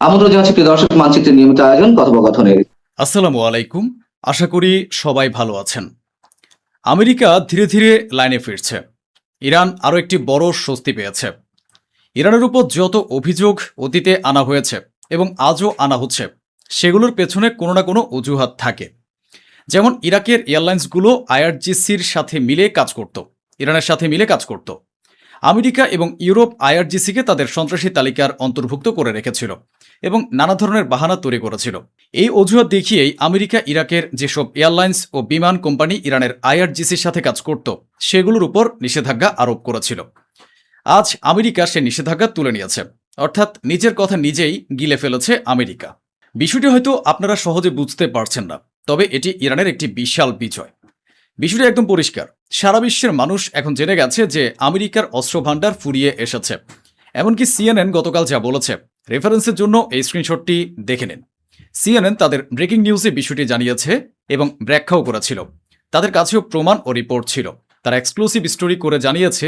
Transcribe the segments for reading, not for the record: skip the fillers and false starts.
আমন্ত্রণ জানাচ্ছি প্রিয় দর্শক, মানচিত্রের নিয়মিত আয়োজন কথোপকথনের। আসসালামু আলাইকুম। আশা করি সবাই ভালো আছেন। আমেরিকা ধীরে ধীরে লাইনে ফিরছে। ইরান আরও একটি বড় স্বস্তি পেয়েছে। ইরানের উপর যত অভিযোগ অতীতে আনা হয়েছে এবং আজও আনা হচ্ছে, সেগুলোর পেছনে কোনো না কোনো অজুহাত থাকে। যেমন ইরাকের এয়ারলাইন্সগুলো আইআরজিসির সাথে মিলে কাজ করত, ইরানের সাথে মিলে কাজ করত। আমেরিকা এবং ইউরোপ আইআরজিসিকে তাদের সন্ত্রাসী তালিকার অন্তর্ভুক্ত করে রেখেছিল এবং নানা ধরনের বাহানা তৈরি করেছিল। এই অজুহাত দেখিয়েই আমেরিকা ইরাকের যেসব এয়ারলাইন্স ও বিমান কোম্পানি ইরানের আইআরজিসির সাথে কাজ করত, সেগুলোর উপর নিষেধাজ্ঞা আরোপ করেছিল। আজ আমেরিকা সে নিষেধাজ্ঞা তুলে নিয়েছে, অর্থাৎ নিজের কথা নিজেই গিলে ফেলেছে আমেরিকা। বিষয়টি হয়তো আপনারা সহজে বুঝতে পারছেন না, তবে এটি ইরানের একটি বিশাল বিজয়। বিষয়টি একদম পরিষ্কার। সারা বিশ্বের মানুষ এখন জেনে গেছে যে আমেরিকার অস্ত্র ভাণ্ডার ফুরিয়ে এসেছে। এমনকি সিএনএন গতকাল যা বলেছে, রেফারেন্সের জন্য এই স্ক্রিনশটটি দেখে নিন। সিএনএন তাদের ব্রেকিং নিউজে বিষয়টি জানিয়েছে এবং ব্যাখ্যাও করেছিল। তাদের কাছেও প্রমাণ ও রিপোর্ট ছিল। তারা এক্সক্লুসিভ স্টোরি করে জানিয়েছে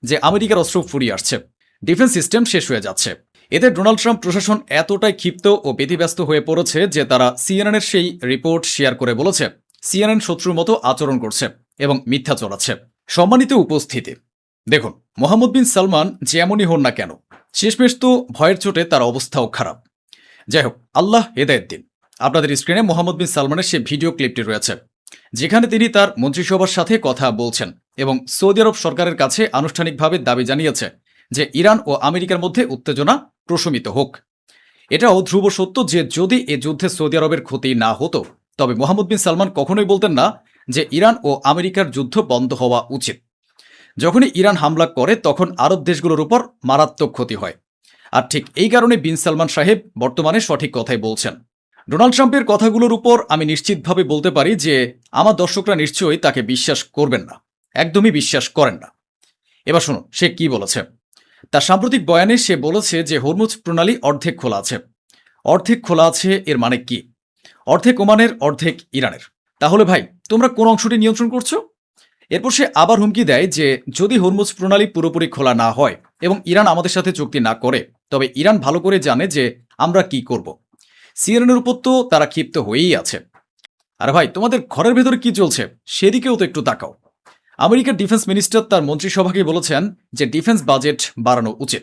যে আমেরিকার অস্ত্র ফুরিয়ে আসছে, ডিফেন্স সিস্টেম শেষ হয়ে যাচ্ছে। এতে ডোনাল্ড ট্রাম্প প্রশাসন এতটাই ক্ষিপ্ত ও ব্যতিব্যস্ত হয়ে পড়েছে যে তারা সিএনএনের সেই রিপোর্ট শেয়ার করে বলেছে সিএনএন শত্রুর মতো আচরণ করছে এবং মিথ্যা চলাচ্ছে। সম্মানিত উপস্থিতি, দেখুন, মোহাম্মদ বিন সালমান যেমনই হন না কেন, শেষমেশ তো ভয়ের চোটে তার অবস্থাও খারাপ। যাই হোক, আল্লাহ হেদায়েত দিন। আপনাদের স্ক্রিনে মোহাম্মদ বিন সালমানের সে ভিডিও ক্লিপটি রয়েছে, যেখানে তিনি তার মন্ত্রিসভার সাথে কথা বলছেন এবং সৌদি আরব সরকারের কাছে আনুষ্ঠানিকভাবে দাবি জানিয়েছে যে ইরান ও আমেরিকার মধ্যে উত্তেজনা প্রশমিত হোক। এটাও ধ্রুব সত্য যে যদি এ যুদ্ধে সৌদি আরবের ক্ষতি না হতো, তবে মোহাম্মদ বিন সালমান কখনোই বলতেন না যে ইরান ও আমেরিকার যুদ্ধ বন্ধ হওয়া উচিত। যখনই ইরান হামলা করে তখন আরব দেশগুলোর উপর মারাত্মক ক্ষতি হয়। আর ঠিক এই কারণে বিন সালমান সাহেব বর্তমানে সঠিক কথাই বলছেন। ডোনাল্ড ট্রাম্পের কথাগুলোর উপর আমি নিশ্চিতভাবে বলতে পারি যে আমার দর্শকরা নিশ্চয়ই তাকে বিশ্বাস করবেন না, একদমই বিশ্বাস করেন না। এবার শুনুন সে কি বলেছে। তার সাম্প্রতিক বয়ানে সে বলেছে যে হরমুজ প্রণালী অর্ধেক খোলা আছে। অর্ধেক খোলা আছে এর মানে কি? অর্ধেক ওমানের, অর্ধেক ইরানের। তাহলে ভাই, তোমরা কোন অংশটি নিয়ন্ত্রণ করছো? এরপর সে আবার হুমকি দেয় যে যদি হরমুজ প্রণালী পুরোপুরি খোলা না হয় এবং ইরান আমাদের সাথে চুক্তি না করে, তবে ইরান ভালো করে জানে যে আমরা কি করব। সিএনএনের উপর তো তারা ক্ষিপ্ত হয়েই আছে। আর ভাই, তোমাদের ঘরের ভেতরে কি চলছে সেদিকেও তো একটু তাকাও। আমেরিকার ডিফেন্স মিনিস্টার তার মন্ত্রিসভাকে বলেছেন যে ডিফেন্স বাজেট বাড়ানো উচিত।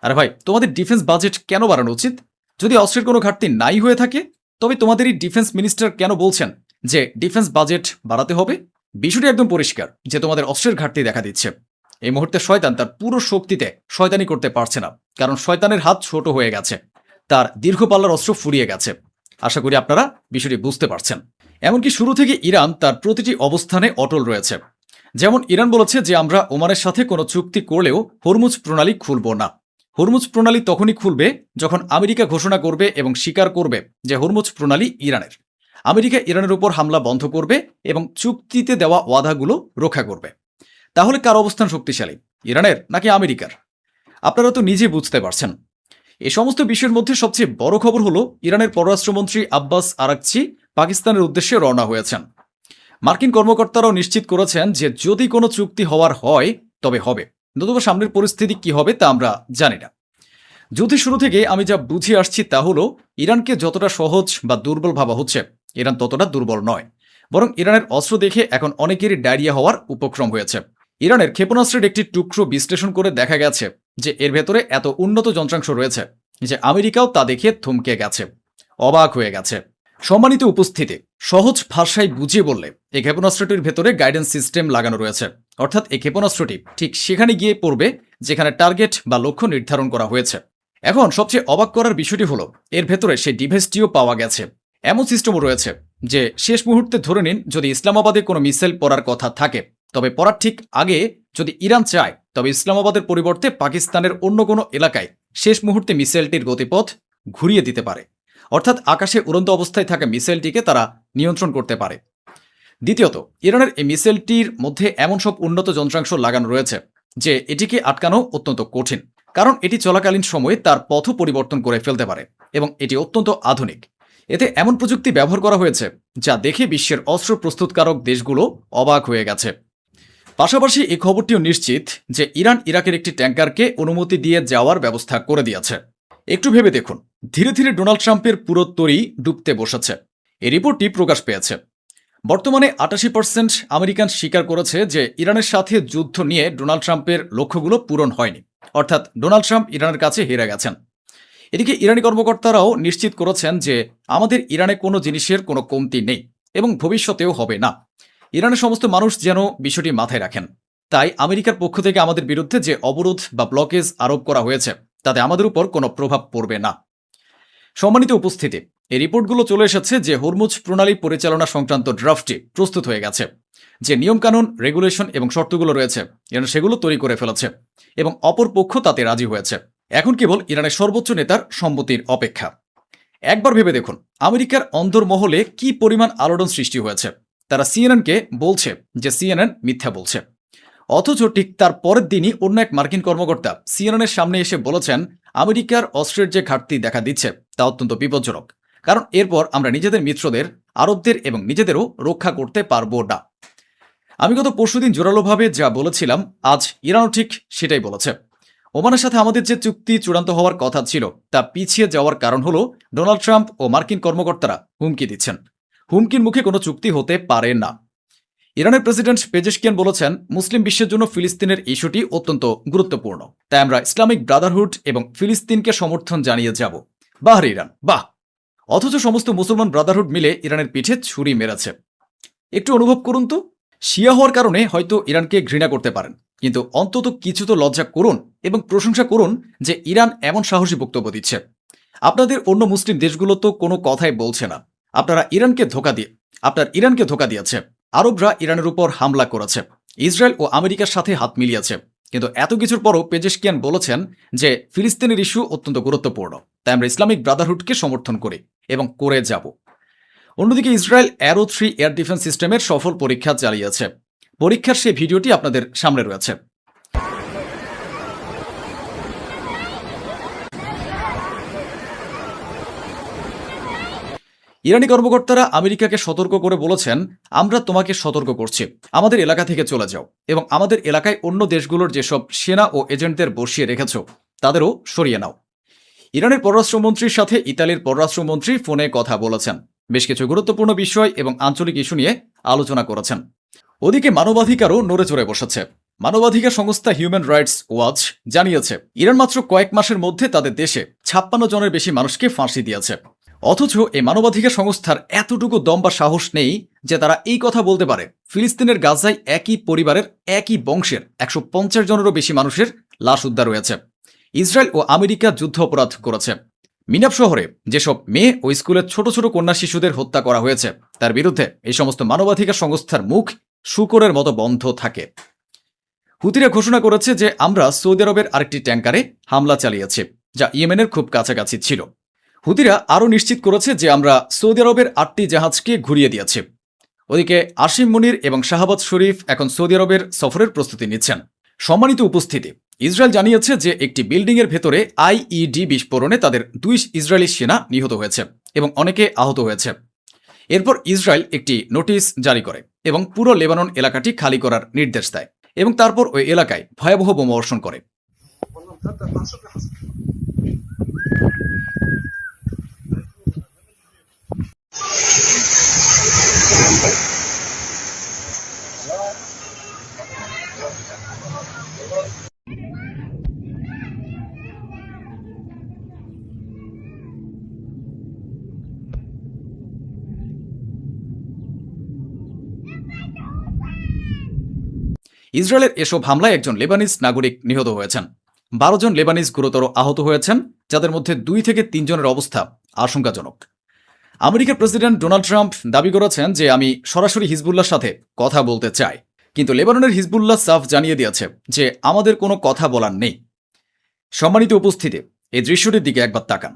আর ভাই, তোমাদের ডিফেন্স বাজেট কেন বাড়ানো উচিত? যদি অস্ত্রের কোনো ঘাটতি নাই হয়ে থাকে, তবে তোমাদের এই ডিফেন্স মিনিস্টার কেন বলছেন যে ডিফেন্স বাজেট বাড়াতে হবে? বিষয়টি একদম পরিষ্কার যে তোমাদের অস্ত্রের ঘাটতি দেখা দিচ্ছে। এই মুহূর্তে শয়তান তার পুরো শক্তিতে শয়তানি করতে পারছে না, কারণ শয়তানের হাত ছোট হয়ে গেছে, তার দীর্ঘ পাল্লার অস্ত্র ফুরিয়ে গেছে। আশা করি আপনারা বিষয়টি বুঝতে পারছেন। এমনকি শুরু থেকে ইরান তার প্রতিটি অবস্থানে অটল রয়েছে। যেমন ইরান বলেছে যে আমরা ওমানের সাথে কোনো চুক্তি করলেও হরমুজ প্রণালী খুলব না। হরমুজ প্রণালী তখনই খুলবে যখন আমেরিকা ঘোষণা করবে এবং স্বীকার করবে যে হরমুজ প্রণালী ইরানের। আমেরিকা ইরানের উপর হামলা বন্ধ করবে এবং চুক্তিতে দেওয়া ওয়াদাগুলো রক্ষা করবে। তাহলে কার অবস্থান শক্তিশালী, ইরানের নাকি আমেরিকার? আপনারা তো নিজে বুঝতে পারছেন। এ সমস্ত বিষয়ের মধ্যে সবচেয়ে বড় খবর হলো ইরানের পররাষ্ট্রমন্ত্রী আব্বাস আরাকচি পাকিস্তানের উদ্দেশ্যে রওনা হয়েছেন। মার্কিন কর্মকর্তারাও নিশ্চিত করেছেন যে যদি কোনো চুক্তি হওয়ার হয় তবে হবে, নতুবা সামনের পরিস্থিতি কি হবে তা আমরা জানি না। যুদ্ধের শুরু থেকে আমি যা বুঝে আসছি তা হলো ইরানকে যতটা সহজ বা দুর্বল ভাবা হচ্ছে, ইরান ততটা দুর্বল নয়। বরং ইরানের অস্ত্র দেখে এখন অনেকেরই ডায়রিয়া হওয়ার উপক্রম হয়েছে। ইরানের ক্ষেপণাস্ত্রের একটি টুকরো বিশ্লেষণ করে দেখা গেছে যে এর ভেতরে এত উন্নত যন্ত্রাংশ রয়েছে যে আমেরিকাও তা দেখে থমকে গেছে, অবাক হয়ে গেছে। সম্মানিত উপস্থিতি, সহজ ভাষায় বুঝিয়ে বললে এই ক্ষেপণাস্ত্রটির ভেতরে গাইডেন্স সিস্টেম লাগানো রয়েছে, অর্থাৎ এই ক্ষেপণাস্ত্রটি ঠিক সেখানে গিয়ে পড়বে যেখানে টার্গেট বা লক্ষ্য নির্ধারণ করা হয়েছে। এখন সবচেয়ে অবাক করার বিষয়টি হলো এর ভেতরে সেই ডিভাইসটিও পাওয়া গেছে। এমন সিস্টেমও রয়েছে যে শেষ মুহূর্তে ধরে নিন যদি ইসলামাবাদে কোনো মিসাইল পড়ার কথা থাকে, তবে পড়ার ঠিক আগে যদি ইরান চায় তবে ইসলামাবাদের পরিবর্তে পাকিস্তানের অন্য কোনো এলাকায় শেষ মুহূর্তে মিসাইলটির গতিপথ ঘুরিয়ে দিতে পারে। অর্থাৎ আকাশে উড়ন্ত অবস্থায় থাকা মিসাইলটিকে তারা নিয়ন্ত্রণ করতে পারে। দ্বিতীয়ত, ইরানের এই মিসাইলটির মধ্যে এমন সব উন্নত যন্ত্রাংশ লাগানো রয়েছে যে এটিকে আটকানো অত্যন্ত কঠিন, কারণ এটি চলাকালীন সময়ে তার পথ পরিবর্তন করে ফেলতে পারে এবং এটি অত্যন্ত আধুনিক। এতে এমন প্রযুক্তি ব্যবহার করা হয়েছে যা দেখে বিশ্বের অস্ত্র প্রস্তুতকারক দেশগুলো অবাক হয়ে গেছে। পাশাপাশি এই খবরটিও নিশ্চিত যে ইরান ইরাকের একটি ট্যাঙ্কারকে অনুমতি দিয়ে যাওয়ার ব্যবস্থা করে দিয়েছে। একটু ভেবে দেখুন, ধীরে ধীরে ডোনাল্ড ট্রাম্পের পুরো তরি ডুবতে বসেছে। এই রিপোর্টটি প্রকাশ পেয়েছে। বর্তমানে ৮৮% আমেরিকান স্বীকার করেছে যে ইরানের সাথে যুদ্ধ নিয়ে ডোনাল্ড ট্রাম্পের লক্ষ্যগুলো পূরণ হয়নি, অর্থাৎ ডোনাল্ড ট্রাম্প ইরানের কাছে হেরে গেছেন। এদিকে ইরানি কর্মকর্তারাও নিশ্চিত করেছেন যে আমাদের ইরানে কোনো জিনিসের কোনো কমতি নেই এবং ভবিষ্যতেও হবে না। ইরানের সমস্ত মানুষ যেন বিষয়টি মাথায় রাখেন। তাই আমেরিকার পক্ষ থেকে আমাদের বিরুদ্ধে যে অবরোধ বা ব্লকেজ আরোপ করা হয়েছে তাতে আমাদের উপর কোনো প্রভাব পড়বে না। সম্মানিত উপস্থিতি, এই রিপোর্টগুলো চলে এসেছে যে হরমুজ প্রণালী পরিচালনা সংক্রান্ত ড্রাফটটি প্রস্তুত হয়ে গেছে। যে নিয়মকানুন, রেগুলেশন এবং শর্তগুলো রয়েছে ইরান সেগুলো তৈরি করে ফেলেছে এবং অপর পক্ষ তাতে রাজি হয়েছে। এখন কেবল ইরানের সর্বোচ্চ নেতার সম্মতির অপেক্ষা। একবার ভেবে দেখুন, আমেরিকার অন্দরমহলে কি পরিমাণ আলোড়ন সৃষ্টি হয়েছে। তারা সিএনএনকে বলছে যে সিএনএন মিথ্যা বলছে, অথচ ঠিক তার পরের দিনই অন্য এক মার্কিন কর্মকর্তা সিএনএনের সামনে এসে বলেছেন আমেরিকার অস্ত্রের যে ঘাটতি দেখা দিচ্ছে তা অত্যন্ত বিপজ্জনক, কারণ এরপর আমরা নিজেদের মিত্রদের, আরবদের এবং নিজেদেরও রক্ষা করতে পারবো না। আমি গত পরশুদিন জোরালোভাবে যা বলেছিলাম, আজ ইরানও ঠিক সেটাই বলেছে। ওমানের সাথে আমাদের যে চুক্তি চূড়ান্ত হওয়ার কথা ছিল তা পিছিয়ে যাওয়ার কারণ হলো ডোনাল্ড ট্রাম্প ও মার্কিন কর্মকর্তারা হুমকি দিচ্ছেন। হুমকির মুখে কোনো চুক্তি হতে পারে না। ইরানের প্রেসিডেন্ট পেজেশকিয়ান বলেছেন, মুসলিম বিশ্বের জন্য ফিলিস্তিনের ইস্যুটি অত্যন্ত গুরুত্বপূর্ণ, তাই আমরা ইসলামিক ব্রাদারহুড এবং ফিলিস্তিনকে সমর্থন জানিয়ে যাব। বাহ রে ইরান, বাহ! অথচ সমস্ত মুসলমান ব্রাদারহুড মিলে ইরানের পিঠে ছুরি মেরেছে। একটু অনুভব করুন তো, শিয়া হওয়ার কারণে হয়তো ইরানকে ঘৃণা করতে পারেন, কিন্তু অন্তত কিছু তো লজ্জা করুন এবং প্রশংসা করুন যে ইরান এমন সাহসী বক্তব্য দিচ্ছে। আপনাদের অন্য মুসলিম দেশগুলো তো কোনো কথাই বলছে না। আপনার ইরানকে ধোকা দিয়েছে। আরবরা ইরানের উপর হামলা করেছে, ইসরায়েল ও আমেরিকার সাথে হাত মিলিয়েছে, কিন্তু এত কিছুর পরও পেজেশকিয়ান বলেছেন যে ফিলিস্তিনের ইস্যু অত্যন্ত গুরুত্বপূর্ণ, তাই আমরা ইসলামিক ব্রাদারহুডকে সমর্থন করি এবং করে যাব। অন্যদিকে ইসরায়েল অ্যারো 3 এয়ার ডিফেন্স সিস্টেমের সফল পরীক্ষা চালিয়েছে। পরীক্ষার সেই ভিডিওটি আপনাদের সামনে রয়েছে। ইরানি কর্মকর্তারা আমেরিকাকে সতর্ক করে বলেছেন, আমরা তোমাকে সতর্ক করছি, আমাদের এলাকা থেকে চলে যাও এবং আমাদের এলাকায় অন্য দেশগুলোর যেসব সেনা ও এজেন্টদের বসিয়ে রেখেছ তাদেরও সরিয়ে নাও। ইরানের পররাষ্ট্রমন্ত্রীর সাথে ইতালির পররাষ্ট্রমন্ত্রী ফোনে কথা বলেছেন, বেশ কিছু গুরুত্বপূর্ণ বিষয় এবং আঞ্চলিক ইস্যু নিয়ে আলোচনা করেছেন। ওদিকে মানবাধিকারও নড়ে চড়ে বসেছে। মানবাধিকার সংস্থা হিউম্যান রাইটস ওয়াচ জানিয়েছে, ইরান মাত্র কয়েক মাসের মধ্যে তাদের দেশে 56 জনের বেশি মানুষকে ফাঁসি দিয়েছে। অথচ এই মানবাধিকার সংস্থার এতটুকু দম বা সাহস নেই যে তারা এই কথা বলতে পারে ফিলিস্তিনের গাজায় একই পরিবারের, একই বংশের 150 জনেরও বেশি মানুষের লাশ উদ্ধার হয়েছে। ইসরায়েল ও আমেরিকা যুদ্ধ অপরাধ করেছে। মিনাব শহরে যেসব মেয়ে ও স্কুলের ছোট ছোট কন্যা শিশুদের হত্যা করা হয়েছে তার বিরুদ্ধে এই সমস্ত মানবাধিকার সংস্থার মুখ শূকরের মতো বন্ধ থাকে। হুতিরা ঘোষণা করেছে যে আমরা সৌদি আরবের আরেকটি ট্যাঙ্কারে হামলা চালিয়েছি, যা ইয়েমেনের খুব কাছাকাছি ছিল। হুতিরা আরও নিশ্চিত করেছে যে আমরা সৌদি আরবের 8টি জাহাজকে ঘুরিয়ে দিয়েছি। ওদিকে আসিম মুনির এবং শাহবাজ শরীফ এখন সৌদি আরবের সফরের প্রস্তুতি নিচ্ছেন। সম্মানিত উপস্থিতি, ইসরায়েল জানিয়েছে যে একটি বিল্ডিংয়ের ভেতরে আইইডি বিস্ফোরণে তাদের 2 ইসরায়েলি সেনা নিহত হয়েছে এবং অনেকে আহত হয়েছে। এরপর ইসরায়েল একটি নোটিশ জারি করে এবং পুরো লেবানন এলাকাটি খালি করার নির্দেশ দেয় এবং তারপর ওই এলাকায় ভয়াবহ বোমাবর্ষণ করে। ইসরায়েলের এসব হামলায় একজন লেবানিজ নাগরিক নিহত হয়েছেন। 12 জন লেবানিজ গুরুতর আহত হয়েছেন, যাদের মধ্যে 2 থেকে 3 জনের অবস্থা আশঙ্কাজনক। আমেরিকার প্রেসিডেন্ট ডোনাল্ড ট্রাম্প দাবি করেছেন যে আমি সরাসরি হিজবুল্লাহর সাথে কথা বলতে চাই, কিন্তু লেবাননের হিজবুল্লাহ সাফ জানিয়ে দিয়েছে যে আমাদের কোনো কথা বলার নেই। সম্মানিত উপস্থিতি, এই দৃশ্যটির দিকে একবার তাকান।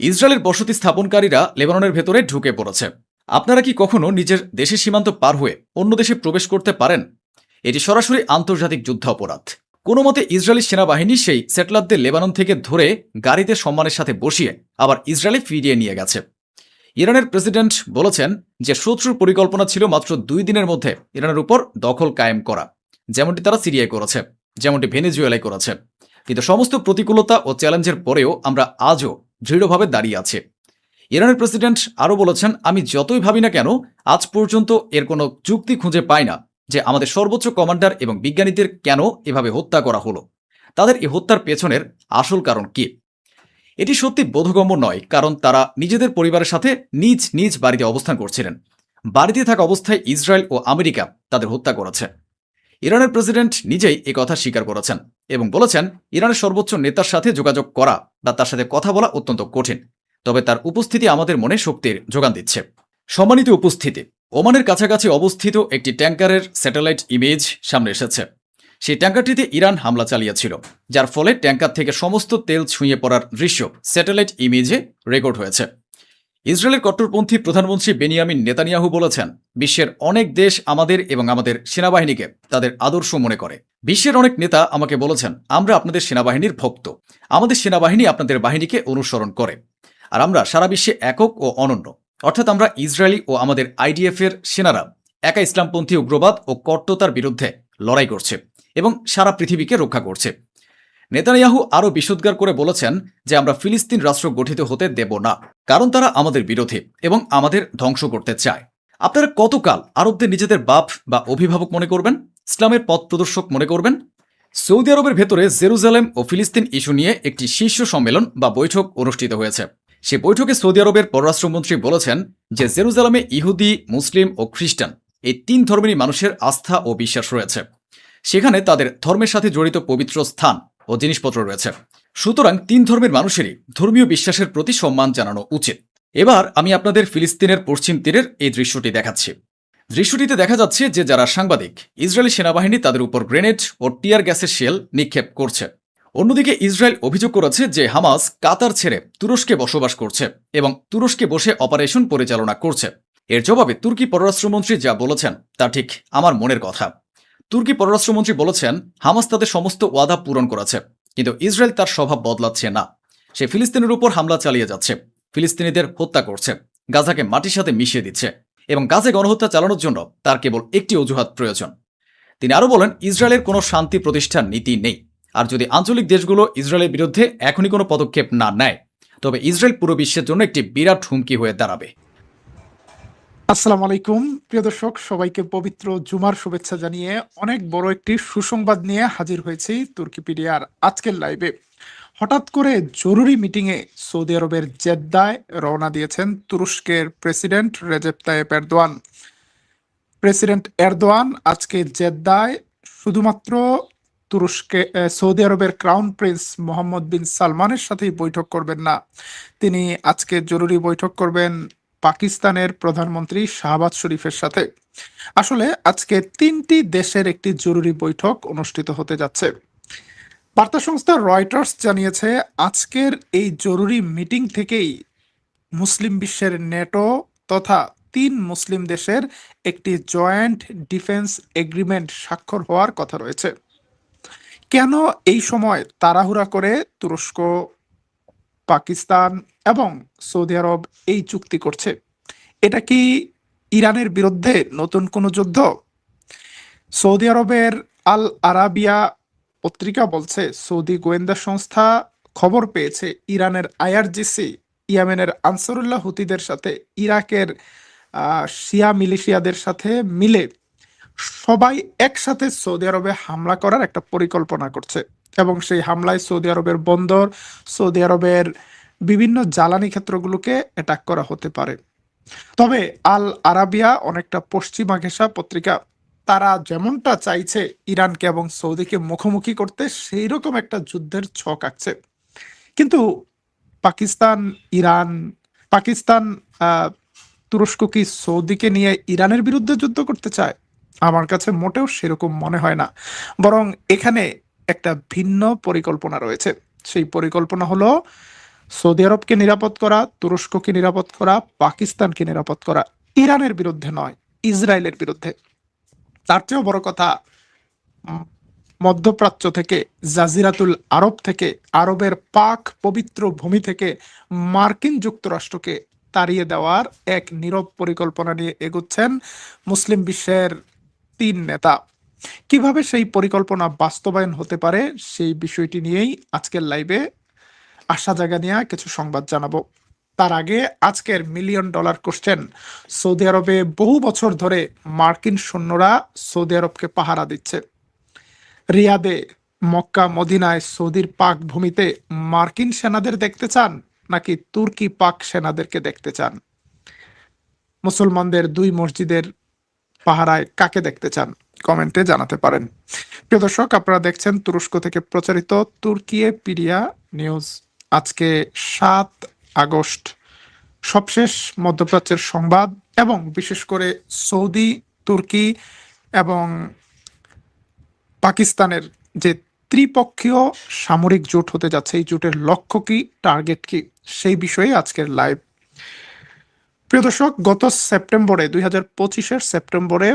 ইসরায়েলের বসতি স্থাপনকারীরা লেবাননের ভেতরে ঢুকে পড়েছে। আপনারা কি কখনো নিজের দেশের সীমান্ত পার হয়ে অন্য দেশে প্রবেশ করতে পারেন? এটি সরাসরি আন্তর্জাতিক যুদ্ধ অপরাধ। কোনো মতে ইসরায়েলি সেনাবাহিনী সেই সেটলারদের লেবানন থেকে ধরে গাড়িতে সম্মানের সাথে বসিয়ে আবার ইসরায়েলে ফিরিয়ে নিয়ে গেছে। ইরানের প্রেসিডেন্ট বলেছেন যে শত্রুর পরিকল্পনা ছিল মাত্র 2 দিনের মধ্যে ইরানের উপর দখল কায়েম করা, যেমনটি তারা সিরিয়ায় করেছে, যেমনটি ভেনেজুয়েলায় করেছে। কিন্তু সমস্ত প্রতিকূলতা ও চ্যালেঞ্জের পরেও আমরা আজও দৃঢ়ভাবে দাঁড়িয়ে আছি। ইরানের প্রেসিডেন্ট আরও বলেছেন, আমি যতই ভাবি না কেন আজ পর্যন্ত এর কোনো যুক্তি খুঁজে পাই না যে আমাদের সর্বোচ্চ কমান্ডার এবং বিজ্ঞানীদের কেন এভাবে হত্যা করা হলো। তাদের এই হত্যার পেছনের আসল কারণ কি? এটি সত্যি বোধগম্য নয়, কারণ তারা নিজেদের পরিবারের সাথে নিজ নিজ বাড়িতে অবস্থান করছিলেন। বাড়িতে থাকা অবস্থায় ইসরায়েল ও আমেরিকা তাদের হত্যা করেছে। ইরানের প্রেসিডেন্ট নিজেই এ কথা স্বীকার করেছেন এবং বলেছেন, ইরানের সর্বোচ্চ নেতার সাথে যোগাযোগ করা বা তার সাথে কথা বলা অত্যন্ত কঠিন, তবে তার উপস্থিতি আমাদের মনে শক্তির যোগান দিচ্ছে। সম্মানিত উপস্থিতি, ওমানের কাছাকাছি অবস্থিত একটি ট্যাঙ্কারের স্যাটেলাইট ইমেজ সামনে এসেছে। সেই ট্যাঙ্কারটিতে ইরান হামলা চালিয়েছিল, যার ফলে ট্যাঙ্কার থেকে সমস্ত তেল ছুঁয়ে পড়ার দৃশ্য স্যাটেলাইট ইমেজে রেকর্ড হয়েছে। ইসরায়েলের কট্টরপন্থী প্রধানমন্ত্রী বেনিয়ামিন নেতানিয়াহু বলেছেন, বিশ্বের অনেক দেশ আমাদের এবং আমাদের সেনাবাহিনীকে তাদের আদর্শ মনে করে। বিশ্বের অনেক নেতা আমাকে বলেছেন, আমরা আপনাদের সেনাবাহিনীর ভক্ত, আমাদের সেনাবাহিনী আপনাদের বাহিনীকে অনুসরণ করে, আর আমরা সারা বিশ্বে একক ও অনন্য। অর্থাৎ আমরা ইসরায়েলি ও আমাদের আইডিএফ এর সেনারা একা ইসলামপন্থী উগ্রবাদ ও কট্টতার বিরুদ্ধে লড়াই করছে এবং সারা পৃথিবীকে রক্ষা করছে। নেতানিয়াহু আরও বিশদগার করে বলেছেন যে আমরা ফিলিস্তিন রাষ্ট্র গঠিত হতে দেব না, কারণ তারা আমাদের বিরোধী এবং আমাদের ধ্বংস করতে চায়। আপনারা কতকাল আরবদের নিজেদের বাপ বা অভিভাবক মনে করবেন, ইসলামের পথ প্রদর্শক মনে করবেন? সৌদি আরবের ভেতরে জেরুজালেম ও ফিলিস্তিন ইস্যু নিয়ে একটি শীর্ষ সম্মেলন বা বৈঠক অনুষ্ঠিত হয়েছে। সে বৈঠকে সৌদি আরবের পররাষ্ট্রমন্ত্রী বলেছেন যে জেরুজালেমে ইহুদি, মুসলিম ও খ্রিস্টান এই তিন ধর্মেরই মানুষের আস্থা ও বিশ্বাস রয়েছে। সেখানে তাদের ধর্মের সাথে জড়িত পবিত্র স্থান ও জিনিসপত্র রয়েছে। সুতরাং তিন ধর্মের মানুষেরই ধর্মীয় বিশ্বাসের প্রতি সম্মান জানানো উচিত। এবার আমি আপনাদের ফিলিস্তিনের পশ্চিম তীরের এই দৃশ্যটি দেখাচ্ছি। দৃশ্যটিতে দেখা যাচ্ছে যে যারা সাংবাদিক, ইসরায়েলি সেনাবাহিনী তাদের উপর গ্রেনেড ও টিয়ার গ্যাসের শেল নিক্ষেপ করছে। অন্যদিকে ইসরায়েল অভিযোগ করেছে যে হামাস কাতার ছেড়ে তুরস্কে বসবাস করছে এবং তুরস্কে বসে অপারেশন পরিচালনা করছে। এর জবাবে তুর্কি পররাষ্ট্রমন্ত্রী যা বলেছেন তা ঠিক আমার মনের কথা। তুর্কি পররাষ্ট্রমন্ত্রী বলেছেন, হামাস তাদের সমস্ত ওয়াদা পূরণ করেছে, কিন্তু ইসরায়েল তার স্বভাব বদলাচ্ছে না। সে ফিলিস্তিনের উপর হামলা চালিয়ে যাচ্ছে, ফিলিস্তিনিদের হত্যা করছে, গাজাকে মাটির সাথে মিশিয়ে দিচ্ছে এবং গাজে গণহত্যা চালানোর জন্য তার কেবল একটি অজুহাত প্রয়োজন। তিনি আরও বলেন, ইসরায়েলের কোনো শান্তি প্রতিষ্ঠার নীতি নেই, আর যদি আঞ্চলিক দেশগুলো ইসরায়েলের বিরুদ্ধে এখনই কোনো পদক্ষেপ না নেয়, তবে ইসরায়েল পুরো বিশ্বের জন্য একটি বিরাট হুমকি হয়ে দাঁড়াবে। আসসালামু আলাইকুম প্রিয় দর্শক, সবাইকে পবিত্র জুমার শুভেচ্ছা জানিয়ে অনেক বড় একটি সুসংবাদ নিয়ে হাজির হয়েছি তুর্কিপিডিয়ার আজকের লাইভে। হঠাৎ করে জরুরি মিটিংয়ে সৌদি আরবের জেদ্দায় রওনা দিয়েছেন তুরস্কের president রেজেপ Tayyip Erdogan. President Erdogan আজকে জেদ্দায় শুধুমাত্র সৌদি আরবের ক্রাউন প্রিন্স মোহাম্মদ বিন সালমানের সাথেই বৈঠক করবেন না, তিনি আজকে জরুরি বৈঠক করবেন পাকিস্তানের প্রধানমন্ত্রী শাহবাজ শরীফের সাথে। আসলে আজকে তিনটি দেশের একটি জরুরি বৈঠক অনুষ্ঠিত হতে যাচ্ছে। বার্তা সংস্থা রয়টার্স জানিয়েছে, আজকের এই জরুরি মিটিং থেকেই মুসলিম বিশ্বের নেটো তথা তিন মুসলিম দেশের একটি জয়েন্ট ডিফেন্স এগ্রিমেন্ট স্বাক্ষর হওয়ার কথা রয়েছে। কেন এই সময় তাড়াহুড়া করে তুরস্ক, পাকিস্তান এবং সৌদি আরব এই চুক্তি করছে? এটা কি ইরানের বিরুদ্ধে নতুন কোনো যুদ্ধ? সৌদি আরবের আল আরাবিয়া পত্রিকা বলছে, সৌদি গোয়েন্দা সংস্থা খবর পেয়েছে ইরানের আইআরজিসি ইয়েমেনের আনসারুল্লাহ হুতিদের সাথে ইরাকের শিয়া মিলিশিয়াদের সাথে মিলে সবাই একসাথে সৌদি আরবে হামলা করার একটা পরিকল্পনা করছে এবং সেই হামলায় সৌদি আরবের বন্দর, সৌদি আরবের বিভিন্ন জ্বালানি ক্ষেত্রগুলোকে অ্যাটাক করা হতে পারে। তবে আল আরাবিয়া অনেকটা পশ্চিমা ঘেঁষা পত্রিকা, তারা যেমনটা চাইছে ইরানকে এবং সৌদিকে মুখোমুখি করতে, সেই রকম একটা যুদ্ধের ছক আঁকছে। কিন্তু পাকিস্তান তুরস্ক কি সৌদিকে নিয়ে ইরানের বিরুদ্ধে যুদ্ধ করতে চায়? আমার কাছে মোটেও সেরকম মনে হয় না, বরং এখানে একটা ভিন্ন পরিকল্পনা রয়েছে। সেই পরিকল্পনা হলো সৌদি আরবকে নিরাপদ করা, তুরস্ককে নিরাপদ করা, পাকিস্তানকে নিরাপদ করা, ইরানের বিরুদ্ধে নয়, ইসরায়েলের বিরুদ্ধে। তার চেয়েও বড় কথা, মধ্যপ্রাচ্য থেকে, জাজিরাতুল আরব থেকে, আরবের পাক পবিত্র ভূমি থেকে মার্কিন যুক্তরাষ্ট্রকে তাড়িয়ে দেওয়ার এক নীরব পরিকল্পনা নিয়ে এগোচ্ছেন মুসলিম বিশ্বের তিন নেতা। কিভাবে সেই পরিকল্পনা বাস্তবায়ন হতে পারে সেই বিষয়টি নিয়েই আজকের লাইভে আশা জাগা নিয়ে কিছু সংবাদ জানাবো। তার আগে আজকের মিলিয়ন ডলার কোশ্চেন, সৌদি আরবে বহু বছর ধরে মার্কিন সৈন্যরা সৌদি আরবকে পাহারা দিচ্ছে। রিয়াদে, মক্কা, মদিনায়, সৌদির পাক ভূমিতে মার্কিন সেনাদের দেখতে চান নাকি তুর্কি পাক সেনাদেরকে দেখতে চান? মুসলমানদের দুই মসজিদের পাহারায় কাকে দেখতে চান? কমেন্টে জানাতে পারেন। প্রিয় দর্শক, আপনারা দেখছেন তুরস্ক থেকে প্রচারিত তুর্কিয়েপিডিয়া নিউজ। আজকে 7 আগস্ট, সবশেষ মধ্যপ্রাচ্যের সংবাদ এবং বিশেষ করে সৌদি, তুর্কি এবং পাকিস্তানের যে ত্রিপক্ষীয় সামরিক জোট হতে যাচ্ছে, এই জোটের লক্ষ্য কি, টার্গেট কি, সেই বিষয়ে আজকের লাইভ। প্রিয় দর্শক, গত সেপ্টেম্বরে 2025-এর সেপ্টেম্বরে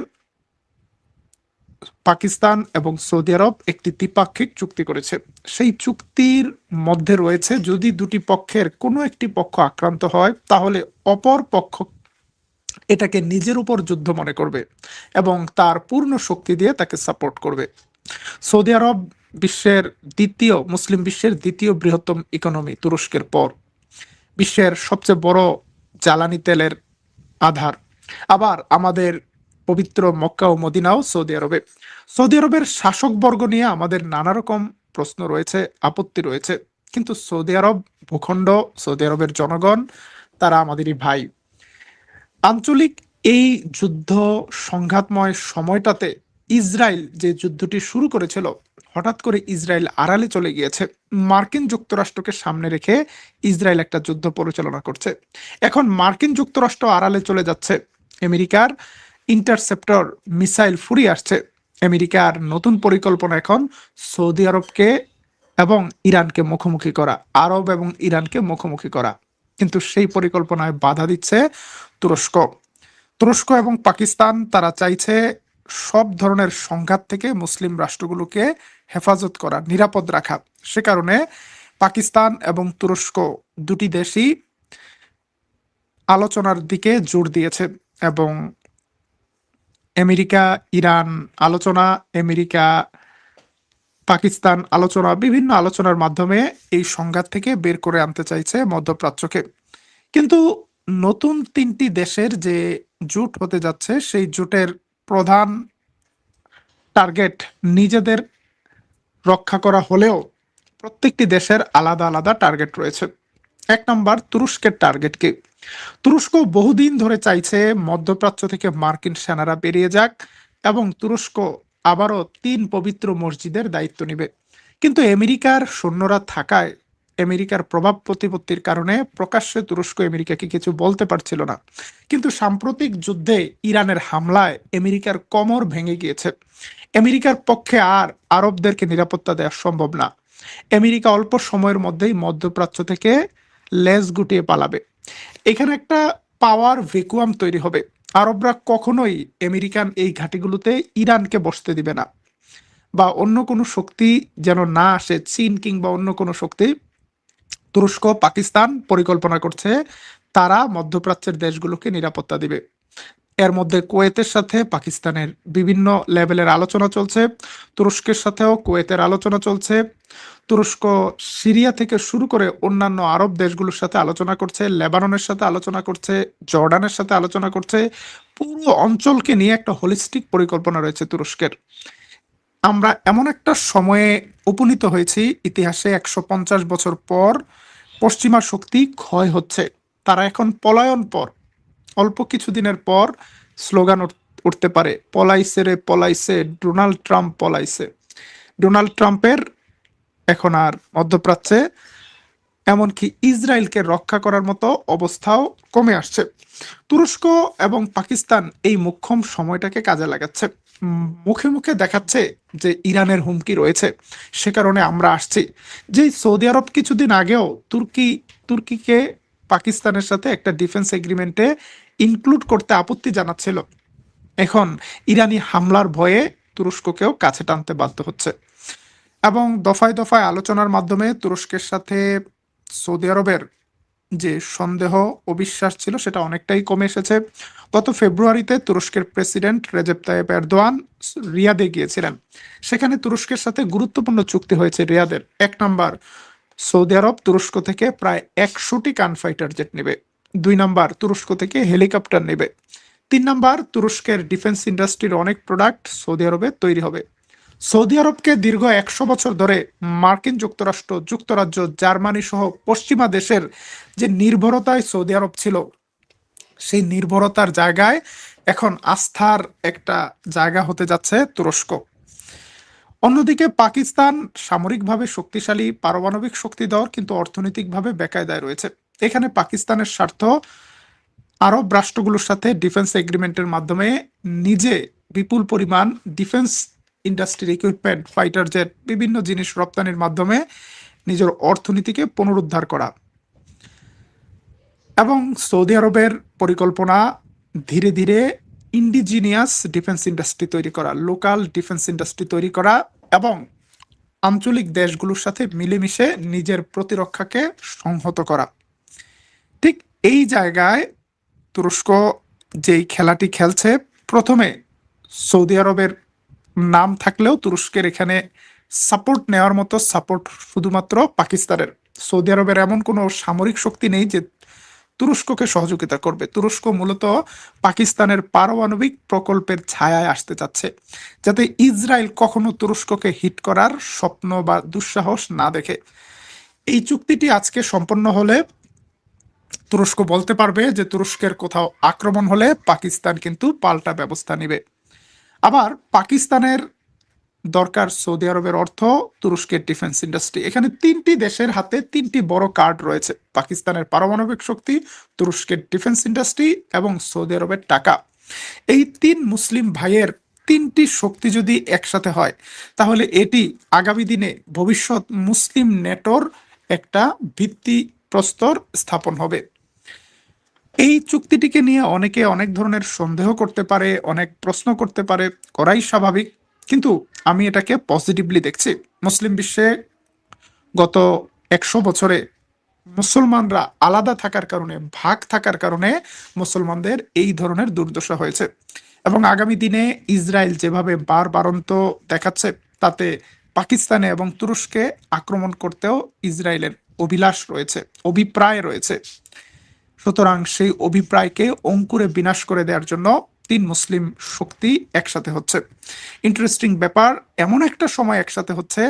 পাকিস্তান এবং সৌদি আরব একটি দ্বিপাক্ষিক চুক্তি করেছে। সেই চুক্তির মধ্যে রয়েছে, যদি দুটি পক্ষের কোনো একটি পক্ষ আক্রান্ত হয় তাহলে অপর পক্ষ এটাকে নিজের উপর যুদ্ধ মনে করবে এবং তার পূর্ণ শক্তি দিয়ে তাকে সাপোর্ট করবে। সৌদি আরব মুসলিম বিশ্বের দ্বিতীয় বৃহত্তম ইকোনমি তুরস্কের পর, বিশ্বের সবচেয়ে বড় জ্বালানি তেলের আধার। আবার আমাদের পবিত্র মক্কা ও মদিনাও সৌদি আরবে। সৌদি আরবের শাসকবর্গ নিয়ে আমাদের নানা রকম প্রশ্ন রয়েছে, আপত্তি রয়েছে, কিন্তু সৌদি আরব ভূখণ্ড, সৌদি আরবের জনগণ, তারা আমাদেরই ভাই। আঞ্চলিক এই যুদ্ধ সংঘাতময় সময়টাতে ইসরায়েল যে যুদ্ধটি শুরু করেছিল, হঠাৎ করে ইসরায়েল আড়ালে চলে গিয়েছে। মার্কিন যুক্তরাষ্ট্রকে সামনে রেখে ইসরায়েল একটা যুদ্ধ পরিচালনা করছে। এখন মার্কিন যুক্তরাষ্ট্র আড়ালে চলে যাচ্ছে। আমেরিকার ইন্টারসেপ্টর মিসাইল ফুরিয়ে আসছে। আমেরিকার নতুন পরিকল্পনা এখন সৌদি আরবকে এবং ইরানকে মুখোমুখি করা, আরব এবং ইরানকে মুখোমুখি করা। কিন্তু সেই পরিকল্পনায় বাধা দিচ্ছে তুরস্ক। তুরস্ক এবং পাকিস্তান তারা চাইছে সব ধরনের সংঘাত থেকে মুসলিম রাষ্ট্রগুলোকে হেফাজত করা, নিরাপদ রাখা। সে কারণে পাকিস্তান এবং তুরস্ক দুটি দেশই আলোচনার দিকে জোর দিয়েছে এবং আমেরিকা ইরান আলোচনা, আমেরিকা পাকিস্তান আলোচনা, বিভিন্ন আলোচনার মাধ্যমে এই সংঘাত থেকে বের করে আনতে চাইছে মধ্যপ্রাচ্যকে। কিন্তু নতুন 3টি দেশের যে জোট হতে যাচ্ছে, সেই জোটের প্রধান টার্গেট নিজেদের রক্ষা করা হলেও প্রত্যেকটি দেশের আলাদা আলাদা টার্গেট রয়েছে। 1 নম্বর, তুরস্কের টার্গেট কি? তুরস্ক বহুদিন ধরে চাইছে মধ্যপ্রাচ্য থেকে মার্কিন সেনারা বেরিয়ে যাক এবং তুরস্ক আবারও 3 পবিত্র মসজিদের দায়িত্ব নেবে। কিন্তু আমেরিকার সৈন্যরা থাকায়, আমেরিকার প্রভাব প্রতিপত্তির কারণে প্রকাশ্যে তুরস্ক আমেরিকাকে কিছু বলতে পারছিল না। কিন্তু সাম্প্রতিক যুদ্ধে ইরানের হামলায় আমেরিকার কোমর ভেঙে গিয়েছে। আমেরিকার পক্ষে আর আরবদেরকে নিরাপত্তা দেওয়া সম্ভব না। আমেরিকা অল্প সময়ের মধ্যেই মধ্যপ্রাচ্য থেকে লেজ গুটিয়ে পালাবে। এখানে একটা পাওয়ার ভ্যাকুয়াম তৈরি হবে। আরবরা কখনোই আমেরিকান এই ঘাঁটিগুলোতে ইরানকে বসতে দিবে না, বা অন্য কোনো শক্তি যেন না আসে, চীন কিংবা অন্য কোনো শক্তি। তুরস্ক, পাকিস্তান পরিকল্পনা করছে তারা মধ্যপ্রাচ্যের দেশগুলোকে নিরাপত্তা দিবে। এর মধ্যে কুয়েতের সাথে পাকিস্তানের বিভিন্ন লেভেলের আলোচনা চলছে, তুরস্কের সাথেও কুয়েতের আলোচনা চলছে। তুরস্ক সিরিয়া থেকে শুরু করে অন্যান্য আরব দেশগুলোর সাথে আলোচনা করছে, লেবাননের সাথে আলোচনা করছে, জর্ডানের সাথে আলোচনা করছে। পুরো অঞ্চলকে নিয়ে একটা হোলিস্টিক পরিকল্পনা রয়েছে তুরস্কের। আমরা এমন একটা সময়ে উপনীত হয়েছি, ইতিহাসে 150 বছর পর পশ্চিমা শক্তি ক্ষয় হচ্ছে। তারা এখন পলায়ন পর, অল্প কিছুদিনের পর স্লোগান উঠতে পারে, পলাইছে রে পলাইছে, ডোনাল্ড ট্রাম্প পলাইছে। ডোনাল্ড ট্রাম্পের এখন আর মধ্যপ্রাচ্যে, এমনকি ইসরায়েলকে রক্ষা করার মতো অবস্থাও কমে আসছে। তুরস্ক এবং পাকিস্তান এই মোক্ষম সময়টাকে কাজে লাগাচ্ছে। মুখে মুখে দেখাচ্ছে যে ইরানের হুমকি রয়েছে, সে কারণে আমরা আসছি। যে সৌদি আরব কিছুদিন আগেও তুর্কিকে পাকিস্তানের সাথে একটা ডিফেন্স এগ্রিমেন্টে ইনক্লুড করতে আপত্তি জানাচ্ছিল, এখন ইরানি হামলার ভয়ে তুরস্ককেও কাছে টানতে বাধ্য হচ্ছে। এবং দফায় দফায় আলোচনার মাধ্যমে তুরস্কের সাথে সৌদি আরবের যে সন্দেহ ও বিশ্বাস ছিল সেটা অনেকটাই কমে এসেছে। গত ফেব্রুয়ারিতে তুরস্কের প্রেসিডেন্ট রেজেপ তাইয়েপ এরদোয়ান রিয়াদে গিয়েছিলেন। সেখানে তুরস্কের সাথে গুরুত্বপূর্ণ চুক্তি হয়েছে রিয়াদের। এক নাম্বার, সৌদি আরব তুরস্ক থেকে প্রায় 100টি গান ফাইটার জেট নেবে। 2 নাম্বার, তুরস্ক থেকে হেলিকপ্টার নেবে। 3 নাম্বার, তুরস্কের ডিফেন্স ইন্ডাস্ট্রির অনেক প্রোডাক্ট সৌদি আরবে তৈরি হবে। সৌদি আরবকে দীর্ঘ 100 বছর ধরে মার্কিন যুক্তরাষ্ট্র, যুক্তরাজ্য, জার্মানি সহ পশ্চিমা দেশের যে নির্ভরতায় সৌদি আরব ছিল, সেই নির্ভরতার জায়গায় এখন আস্থার একটা জায়গা হতে যাচ্ছে তুরস্ক। অন্যদিকে পাকিস্তান সামরিকভাবে শক্তিশালী, পারমাণবিক শক্তি দেওয়ার কিন্তু অর্থনৈতিকভাবে বেকায়দায় রয়েছে। এখানে পাকিস্তানের স্বার্থ আরব রাষ্ট্রগুলোর সাথে ডিফেন্স এগ্রিমেন্টের মাধ্যমে নিজে বিপুল পরিমাণ ডিফেন্স ইন্ডাস্ট্রির ইকুইপমেন্ট, ফাইটার জেট, বিভিন্ন জিনিস রপ্তানির মাধ্যমে নিজের অর্থনীতিকে পুনরুদ্ধার করা। এবং সৌদি আরবের পরিকল্পনা ধীরে ধীরে ইন্ডিজিনিয়াস ডিফেন্স ইন্ডাস্ট্রি তৈরি করা, লোকাল ডিফেন্স ইন্ডাস্ট্রি তৈরি করা এবং আঞ্চলিক দেশগুলোর সাথে মিলেমিশে নিজের প্রতিরক্ষাকে সংহত করা। ঠিক এই জায়গায় তুরস্ক যেই খেলাটি খেলছে, প্রথমে সৌদি আরবের নাম থাকলেও তুরস্কের এখানে সাপোর্ট নেওয়ার মতো সাপোর্ট শুধুমাত্র পাকিস্তানের। সৌদি আরবের এমন কোনো সামরিক শক্তি নেই যে তুরস্ককে সহযোগিতা করবে। তুরস্ক মূলত পাকিস্তানের পারমাণবিক প্রকল্পের ছায়ায় আসতে চাচ্ছে, যাতে ইসরায়েল কখনো তুরস্ককে হিট করার স্বপ্ন বা দুঃসাহস না দেখে। এই চুক্তিটি আজকে সম্পন্ন হলে তুরস্ক বলতে পারবে যে তুরস্কের কোথাও আক্রমণ হলে পাকিস্তান কিন্তু পাল্টা ব্যবস্থা নেবে। আবার পাকিস্তানের দরকার সৌদি আরবের অর্থ, তুরস্কের ডিফেন্স ইন্ডাস্ট্রি। এখানে 3টি দেশের হাতে 3টি বড় কার্ড রয়েছে: পাকিস্তানের পারমাণবিক শক্তি, তুরস্কের ডিফেন্স ইন্ডাস্ট্রি এবং সৌদি আরবের টাকা। এই 3 মুসলিম ভাইয়ের 3টি শক্তি যদি একসাথে হয়, তাহলে এটি আগামী দিনে ভবিষ্যৎ মুসলিম নেটোর একটা ভিত্তি প্রস্তর স্থাপন হবে। এই চুক্তিটিকে নিয়ে অনেকে অনেক ধরনের সন্দেহ করতে পারে, অনেক প্রশ্ন করতে পারে, করাই স্বাভাবিক। কিন্তু আমি এটাকে পজিটিভলি দেখছি। মুসলিম বিশ্বে গত 100 বছরে মুসলমানরা আলাদা থাকার কারণে, ভাগ থাকার কারণে মুসলমানদের এই ধরনের দুর্দশা হয়েছে। এবং আগামী দিনে ইসরায়েল যেভাবে বারবারন্ত দেখাচ্ছে, তাতে পাকিস্তানে এবং তুরস্কে আক্রমণ করতেও ইসরায়েলের অভিলাষ রয়েছে, অভিপ্রায় রয়েছে। সুতরাং সেই অভিপ্রায়কে অঙ্কুরে বিনাশ করে দেওয়ার জন্য 3 মুসলিম শক্তি একসাথে হচ্ছে। ইন্টারেস্টিং ব্যাপার, এমন একটা সময় একসাথে হচ্ছে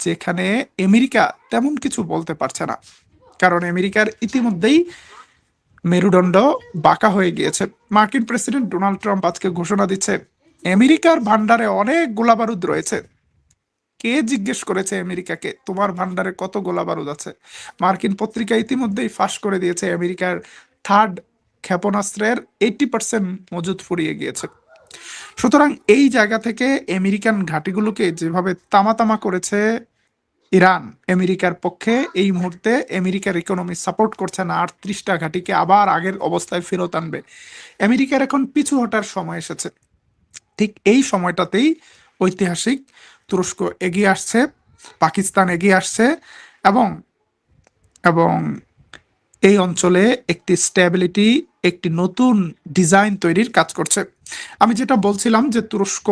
যেখানে আমেরিকা তেমন কিছু বলতে পারছে না, কারণ আমেরিকার ইতিমধ্যেই মেরুদণ্ড বাঁকা হয়ে গিয়েছে। মার্কিন প্রেসিডেন্ট ডোনাল্ড ট্রাম্প আজকে ঘোষণা দিচ্ছে আমেরিকার ভান্ডারে অনেক গোলাবারুদ রয়েছে। কে জিজ্ঞেস করেছে আমেরিকাকে তোমার ভান্ডারে কত গোলাবারুদ আছে? মার্কিন পত্রিকা ইতিমধ্যেই ফাঁস করে দিয়েছে আমেরিকার থার্ড ক্ষেপণাস্ত্রের 80% মজুদ ফুরিয়ে গিয়েছে। সুতরাং এই জায়গা থেকে আমেরিকান ঘাঁটিগুলোকে যেভাবে তামা করেছে ইরান, আমেরিকার পক্ষে এই মুহূর্তে আমেরিকার ইকোনমি সাপোর্ট করছে না। 38টা ঘাঁটিকে আবার আগের অবস্থায় ফেরত আনবে। আমেরিকার এখন পিছু হটার সময় এসেছে। ঠিক এই সময়টাতেই ঐতিহাসিক তুরস্ক এগিয়ে আসছে, পাকিস্তান এগিয়ে আসছে এবং এবং এই অঞ্চলে একটি স্ট্যাবিলিটি, একটি নতুন ডিজাইন তৈরির কাজ করছে। আমি যেটা বলছিলাম যে তুরস্ক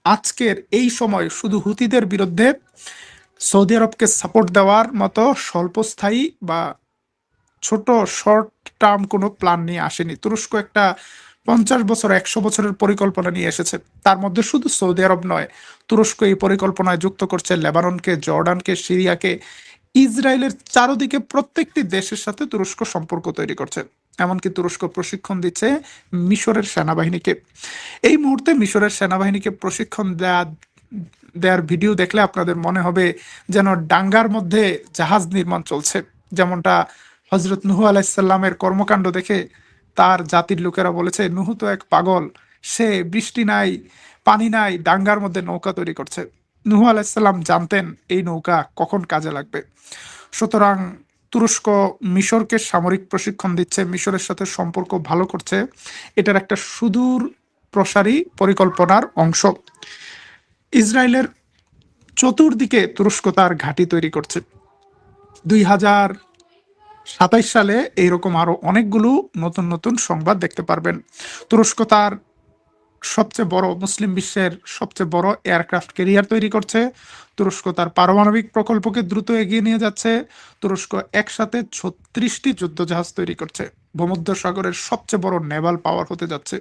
আজকের এই সময় শুধু হুতিদের বিরুদ্ধে সৌদি আরবকে সাপোর্ট দেওয়ার মতো স্বল্পস্থায়ী বা ছোট শর্ট টার্ম কোনো প্ল্যান নিয়ে আসেনি। তুরস্ক একটা 50 বছর, 100 বছরের পরিকল্পনা নিয়ে এসেছে। তার মধ্যে শুধু সৌদি আরব নয়, তুরস্ক এই পরিকল্পনায় যুক্ত করছে লেবাননকে, জর্ডানকে, সিরিয়াকে, ইসরায়েলের চারদিকে প্রত্যেকটি দেশের সাথে তুরস্ক সম্পর্ক তৈরি করছে। এমনকি তুরস্ক প্রশিক্ষণ দিচ্ছে মিশরের সেনাবাহিনীকে। এই মুহূর্তে মিশরের সেনাবাহিনীকে প্রশিক্ষণ দেওয়ার ভিডিও দেখলে আপনাদের মনে হবে যেন ডাঙ্গার মধ্যে জাহাজ নির্মাণ চলছে। যেমনটা হজরত নুহু আলাইসাল্লামের কর্মকাণ্ড দেখে তার জাতির লোকেরা বলেছে, নুহু তো এক পাগল, সে বৃষ্টি নাই, পানি নাই, ডাঙ্গার মধ্যে নৌকা তৈরি করছে। নুহু আলাইসাল্লাম জানতেন এই নৌকা কখন কাজে লাগবে। সুতরাং তুরস্ক মিশরকে সামরিক প্রশিক্ষণ দিচ্ছে, মিশরের সাথে সম্পর্ক ভালো করছে। এটার একটা সুদূর প্রসারী পরিকল্পনার অংশ। ইসরায়েলের চতুর্দিকে তুরস্ক তার ঘাঁটি তৈরি করছে। 27 সালে এইরকম আরো অনেকগুলো নতুন নতুন সংবাদ দেখতে পারবেন। তুরস্ক তার সবচেয়ে বড় মুসলিম বিশ্বের সবচেয়ে বড় এয়ারক্রাফট ক্যারিয়ার তৈরি করছে। তুরস্ক তার পারমাণবিক প্রকল্পকে দ্রুত এগিয়ে নিয়ে যাচ্ছে। তুরস্ক একসাথে 36টি যুদ্ধজাহাজ তৈরি করছে। ভূমধ্যসাগরের সবচেয়ে বড় নেভাল পাওয়ার হতে যাচ্ছে।